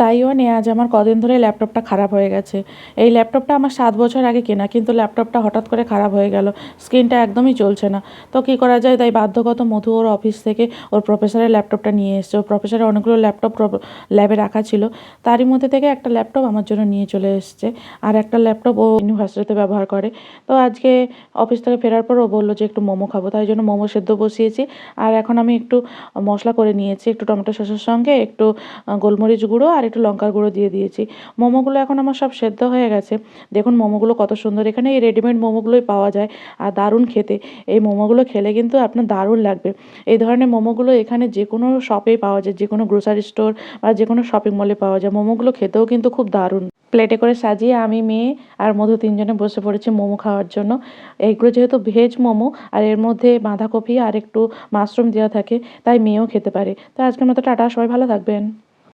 তাইও নিয়ে আজ আমার কদিন ধরে ল্যাপটপটা খারাপ হয়ে গেছে। এই ল্যাপটপটা আমার 7 বছর আগে কেনা, কিন্তু ল্যাপটপটা হঠাৎ করে খারাপ হয়ে গেল। স্ক্রিনটা একদমই চলছে না। তো কী করা যায়, তাই বাধ্যগত মধু ওর অফিস থেকে ওর প্রফেসরের ল্যাপটপটা নিয়ে এসছে। ওর প্রফেসরের অনেকগুলো ল্যাপটপ ল্যাবে রাখা ছিল, তারই মধ্যে থেকে একটা ল্যাপটপ আমার জন্য নিয়ে চলে এসছে। আর একটা ল্যাপটপ ও ইউনিভার্সিটিতে ব্যবহার করে। তো আজকে অফিস থেকে ফেরার পর ও বললো যে একটু মোমো খাবো, তাই জন্য মোমো সেদ্ধ বসিয়েছি। আর এখন আমি একটু মশলা করে নিয়েছি, একটু টমেটো সসের সঙ্গে একটু গোলমরিচ গুঁড়ো আর একটু লঙ্কার গুঁড়ো দিয়ে দিয়েছি। মোমোগুলো এখন আমার সব সেদ্ধ হয়ে গেছে। দেখুন মোমোগুলো কত সুন্দর, এখানে এই রেডিমেড মোমোগুলোই পাওয়া যায় আর দারুণ খেতে। এই মোমোগুলো খেলে কিন্তু আপনার দারুণ লাগবে। এই ধরনের মোমোগুলো এখানে যে কোনো শপেই পাওয়া যায়, যে কোনো গ্রোসারি স্টোর বা যে কোনো শপিং মলে পাওয়া যায়। মোমোগুলো খেতেও কিন্তু খুব দারুণ। প্লেটে করে সাজিয়ে আমি, মেয়ে আর মধু তিনজনে বসে পড়েছি মোমো খাওয়ার জন্য। এইগুলো যেহেতু ভেজ মোমো আর এর মধ্যে বাঁধাকপি আর একটু মাশরুম দেওয়া থাকে, তাই মেয়েও খেতে পারে। তো আজকের মতো টাটা, সবাই ভালো থাকবেন।